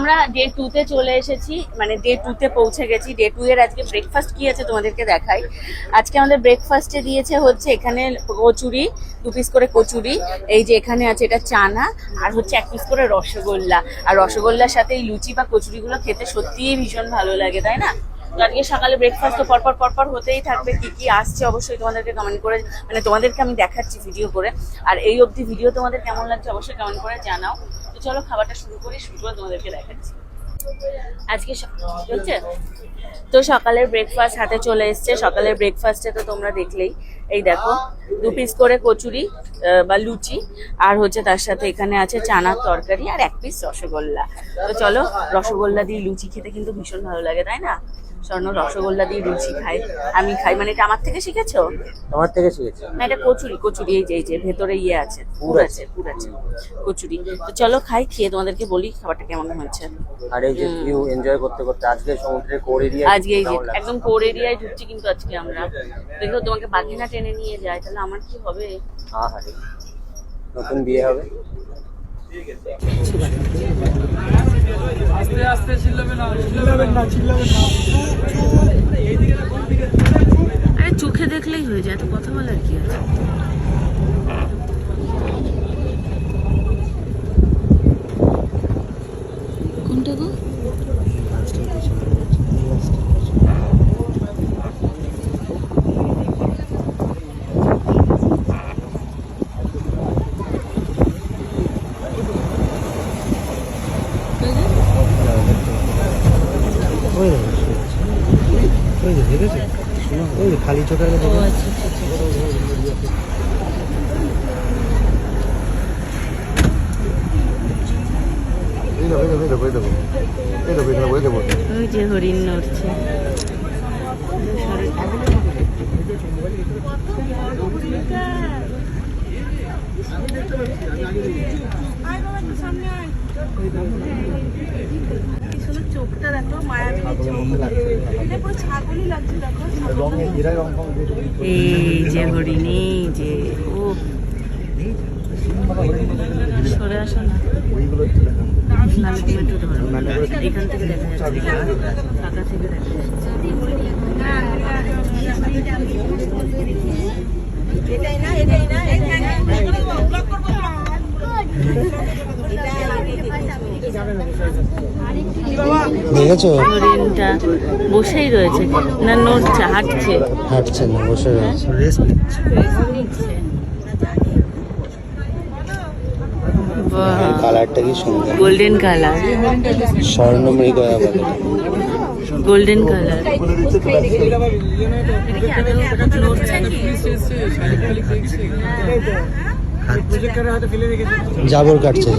আমরা ডে 2 তে চলে এসেছি, মানে ডে 2 তে পৌঁছে গেছি। ডে 2 এর আজকে ব্রেকফাস্ট কি আছে তোমাদেরকে দেখাই। আজকে আমাদের ব্রেকফাস্টে দিয়েছে হচ্ছে এখানে কচুরি, 2 পিস করে কচুরি, এই যে এখানে আছে এটা চানা, আর হচ্ছে 1 পিস করে রসগোল্লা। আর রসগোল্লার সাথে এই লুচি বা কচুরিগুলো খেতে সত্যিই ভীষণ ভালো লাগে, তাই না? তো আজকে সকালে ব্রেকফাস্ট তো পরপর হতেই থাকবে। কি কি আসছে অবশ্যই তোমাদেরকে কমেন্ট করে, মানে তোমাদেরকে আমি দেখাচ্ছি ভিডিও করে। আর এই অবধি ভিডিও তোমাদের কেমন লাগছে অবশ্যই কমেন্ট করে জানাও। তো চলো খাবারটা শুরু করি, শুরু করে তোমাদেরকে দেখাচ্ছি। আজকে হচ্ছে তো সকালের ব্রেকফাস্ট হাতে চলে এসছে। সকালের ব্রেকফাস্টে তো তোমরা দেখলেই, এই দেখো 2 পিস করে কচুরি বা লুচি, আর হচ্ছে তার সাথে এখানে আছে চানার তরকারি আর 1 পিস রসগোল্লা। তো চলো, রসগোল্লা দিয়ে লুচি খেতে কিন্তু ভীষণ ভালো লাগে, তাই না? স্বর্ণ রসগোল্লা দিয়ে লুচি খাই, আমি খাই। মানে এটা আমার থেকে শিখেছো? আমার থেকে শিখেছি না, এটা কচুরি, এই যে ভেতরে ইয়ে আছে, পুর আছে কচুরি। তো চলো খাই, খেয়ে তোমাদেরকে বলি খাবারটা কেমন হয়েছে। আর এই যে ভিউ এনজয় করতে করতে আজকে সমুদ্রের কোর এরিয়া, আজকে এই যে একদম কোর এরিয়ায় ঢুকছি কিন্তু আজকে আমরা। দেখো তোমাকে বাঘিনা টেনে নিয়ে যায়, তাহলে আমার কি হবে? নতুন বিয়ে হবে। আস্তে আস্তে চিল্লাবেন না। আরে চোখে দেখলেই হয়ে যায়, তো কথা বলার কি আছে? কোনটা গো? খালি চোখের ওই যে হরিণ নড়ছে। চোখটা দেখো, মায়াবী ছাগলই লাগছে। দেখো এই যে হরিণ, এই যে ও সরে আসো না, নাহলে তুমি একটু ধরো। এখান থেকে দেখা যাচ্ছে, ফাঁকা থেকে দেখা যাচ্ছে। দেখেছো হরিণটা বসেই রয়েছে, না নড়ছে, হাঁটছে না, বসে রয়েছে, রেস্ট নিচ্ছে। কালারটা কি সুন্দর, গোল্ডেন কালার, স্বর্ণমৃগয়া বলে, গোল্ডেন কালার। জাবর কাটছে